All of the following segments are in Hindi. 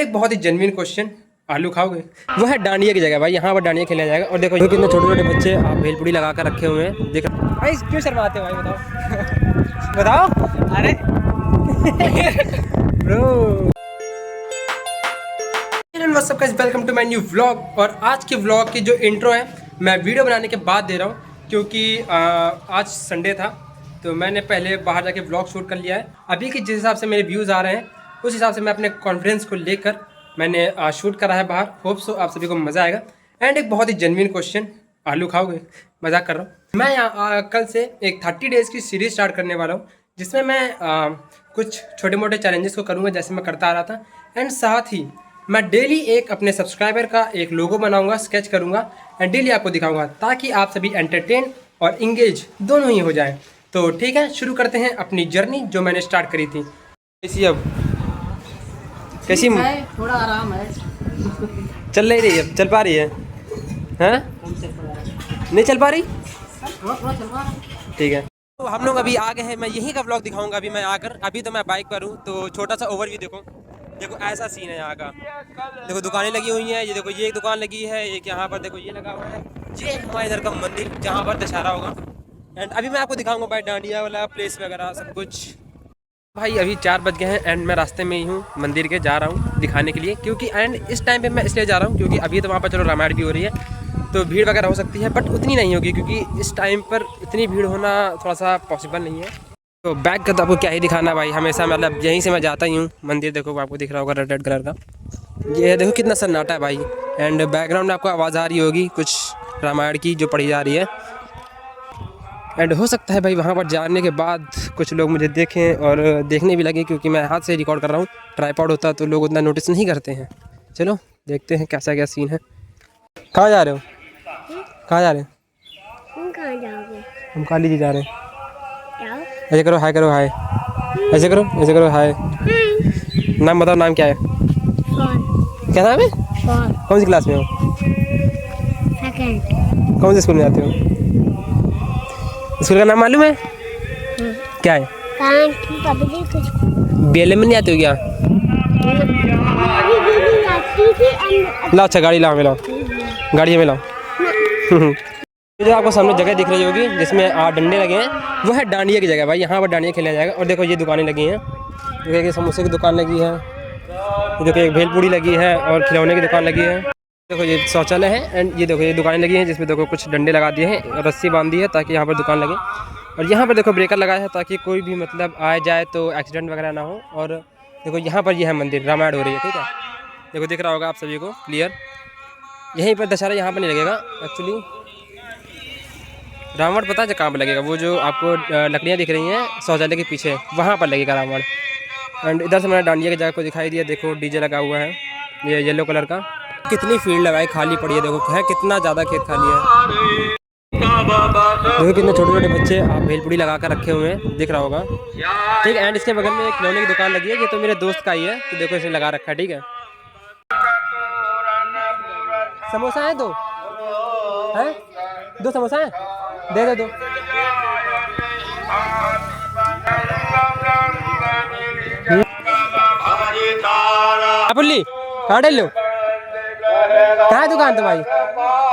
एक बहुत ही जेन्युइन क्वेश्चन, आलू खाओगे? वो है डांडिया की जगह भाई, यहाँ पर डांडिया खेला जाएगा। और देखो ये कितने छोटे छोटे बच्चे आप भेलपुड़ी लगा कर रखे हुए हैं। देख भाई क्यों शर्माते हो भाई, बताओ बताओ। अरे bro, what's up guys, welcome to my new vlog. और आज के व्लॉग की जो इंट्रो है मैं वीडियो बनाने के बाद दे रहा हूँ, क्योंकि आज संडे था तो मैंने पहले बाहर जाके व्लॉग शूट कर लिया है। अभी के जिस हिसाब से मेरे व्यूज़ आ रहे हैं उस हिसाब से मैं अपने कॉन्फिडेंस को लेकर मैंने शूट करा है बाहर। होप सो आप सभी को मज़ा आएगा। एंड एक बहुत ही जेन्युइन क्वेश्चन, आलू खाओगे? मजाक कर रहा हूँ। मैं यहाँ कल से एक 30 डेज़ की सीरीज़ स्टार्ट करने वाला हूँ, जिसमें मैं कुछ छोटे मोटे चैलेंजेस को करूँगा जैसे मैं करता आ रहा था। एंड साथ ही मैं डेली एक अपने सब्सक्राइबर का एक लोगो बनाऊंगा, स्केच करूंगा एंड डेली आपको दिखाऊंगा, ताकि आप सभी एंटरटेन और इंगेज दोनों ही हो जाएं। तो ठीक है, शुरू करते हैं अपनी जर्नी जो मैंने स्टार्ट करी थी। कैसी अब कैसी है, थोड़ा आराम है। चल नहीं रही? अब चल पा रही है? हैं? नहीं चल पा रही? ठीक है, तो हम लोग अभी आ गए हैं। मैं यहीं का व्लॉग दिखाऊंगा अभी मैं आकर। अभी तो मैं बाइक पर हूँ, तो छोटा सा ओवरव्यू देखो। देखो ऐसा सीन है यहाँ का। देखो दुकानें लगी हुई हैं, ये देखो ये एक दुकान लगी है, एक यहाँ पर देखो ये लगा हुआ है। ये हमारे इधर का मंदिर जहाँ पर दशहरा होगा। एंड अभी मैं आपको दिखाऊंगा भाई डांडिया वाला प्लेस वगैरह सब कुछ। भाई अभी 4 बज गए हैं एंड मैं रास्ते में ही हूँ मंदिर के, जा रहा हूँ दिखाने के लिए। क्योंकि एंड इस टाइम पे मैं इसलिए जा रहा हूँ क्योंकि अभी तो वहाँ पर चलो रामायण भी हो रही है, तो भीड़ वगैरह हो सकती है, बट उतनी नहीं होगी क्योंकि इस टाइम पर इतनी भीड़ होना थोड़ा सा पॉसिबल नहीं है। तो बैग का तो आपको क्या ही दिखाना भाई, हमेशा मतलब यहीं से मैं जाता ही हूँ मंदिर। देखो आपको दिख रहा होगा रेड रेड कलर का, ये देखो कितना सन्नाटा है भाई। एंड बैकग्राउंड में आपको आवाज़ आ रही होगी कुछ रामायण की जो पढ़ी जा रही है। एंड हो सकता है भाई वहाँ पर जाने के बाद कुछ लोग मुझे देखें और देखने भी लगे, क्योंकि मैं हाथ से रिकॉर्ड कर रहा हूँ। ट्राइपॉड होता तो लोग उतना नोटिस नहीं करते हैं। चलो देखते हैं कैसा क्या सीन है। कहाँ जा रहे हो? कहाँ जा रहे हैं? तुम कहाँ जाओगे? हम काली जी जा रहे हैं। जाओ। ऐसे करो हाय, करो हाय, ऐसे करो, ऐसे करो हाय। नाम बताओ, नाम क्या है? कौन? क्या नाम है? कौन? कौन सी क्लास में हो? सेकंड। कौन से स्कूल में जाते हो? स्कूल का नाम मालूम है? क्या है? कहाँ की पब्लिक कुछ BLM में नहीं आते हो क्या? अभी दीदी आती थी अंदर। लाओ, अच्छा गाड़ी लाओ, हमें लाओ, गाड़ी हमें लाओ। ये जो आपको सामने जगह दिख रही होगी जिसमें डंडे लगे हैं, वो है डांडिया की जगह भाई, यहाँ पर डांडिया खेला जाएगा। और देखो ये दुकानें लगी हैं, देखो कि समोसे की दुकान लगी है, देखो एक भेलपूड़ी लगी है और खिलौने की दुकान लगी है। देखो ये शौचालय है। एंड ये देखो ये दुकानें लगी हैं जिसमें देखो कुछ डंडे लगा दिए हैं, रस्सी बांध दी है ताकि यहाँ पर दुकान लगे। और यहाँ पर देखो ब्रेकर लगाया है ताकि कोई भी मतलब आए जाए तो एक्सीडेंट वगैरह ना हो। और देखो यहाँ पर ये है मंदिर, रामायण हो रही है, ठीक है। देखो दिख रहा होगा आप सभी को क्लियर। यहीं पर दशहरा यहाँ पर नहीं लगेगा एक्चुअली, रावण पता है कहाँ पर लगेगा, वो जो आपको लकड़ियाँ दिख रही हैं शौचालय के पीछे, वहाँ पर लगेगा रावण। एंड इधर से मैंने डांडिया की जगह को दिखाई दिया। देखो डीजे लगा हुआ है ये येलो कलर का। कितनी फील्ड है भाई, खाली पड़ी है। देखो है कितना ज़्यादा खेत खाली है। देखो कितने छोटे छोटे बच्चे आप भेलपुड़ी लगा कर रखे हुए हैं, दिख रहा होगा, ठीक है। एंड इसके बगल में एक खिलौने की दुकान लगी है, ये तो मेरे दोस्त का ही है, तो देखो इसने लगा रखा है, ठीक है। समोसा है? दो है, 2 समोसा है, दे दो 2। पुल्ली कहाँ डल लो? कहाँ है दुकान तुम्हारी?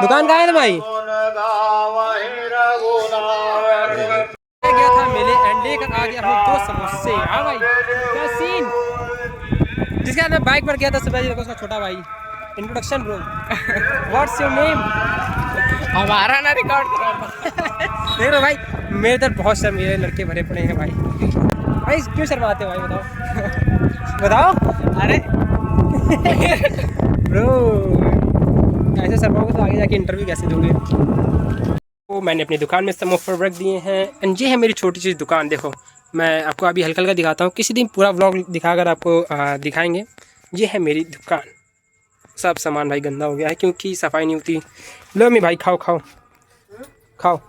दुकान कहाँ है तुम्हारी? गया था मेले एंड लेकर आ गया हूँ 2 समोसे। हाँ भाई क्या सीन। जिसके साथ मैं बाइक पर गया था सुबह, देखो उसका छोटा भाई। Introduction bro, what's your name? हमारा ना रिकॉर्ड करो। देख लो भाई मेरे इधर बहुत सारे मेरे लड़के भरे पड़े हैं भाई। भाई क्यों शर्माते हो भाई, बताओ बताओ। अरे ब्रो ऐसे शर्माओगे तो आगे जाके इंटरव्यू कैसे दोगे? तो मैंने अपनी दुकान में सब ऑफर रख दिए हैं। एंड ये है मेरी छोटी सी दुकान। देखो मैं आपको अभी हल्का हल्का दिखाता हूँ, किसी दिन पूरा व्लॉग दिखाकर आपको दिखाएंगे। ये है मेरी दुकान। सब सामान भाई गंदा हो गया है क्योंकि सफाई नहीं होती। लो मी भाई खाओ खाओ खाओ।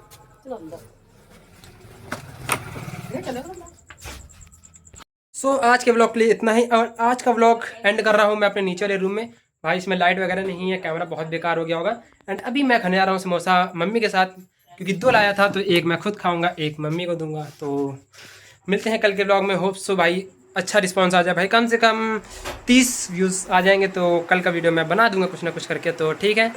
सो आज के व्लॉग के लिए इतना ही। और आज का व्लॉग एंड कर रहा हूँ मैं अपने नीचे वाले रूम में। भाई इसमें लाइट वगैरह नहीं है, कैमरा बहुत बेकार हो गया होगा। एंड अभी मैं खाने जा रहा हूँ समोसा मम्मी के साथ, क्योंकि 2 लाया था तो एक मैं खुद खाऊंगा, एक मम्मी को दूंगा। तो मिलते हैं कल के व्लॉग में। होप सो भाई अच्छा रिस्पांस आ जाए भाई, कम से कम 30 व्यूज़ आ जाएंगे तो कल का वीडियो मैं बना दूंगा कुछ ना कुछ करके, तो ठीक है।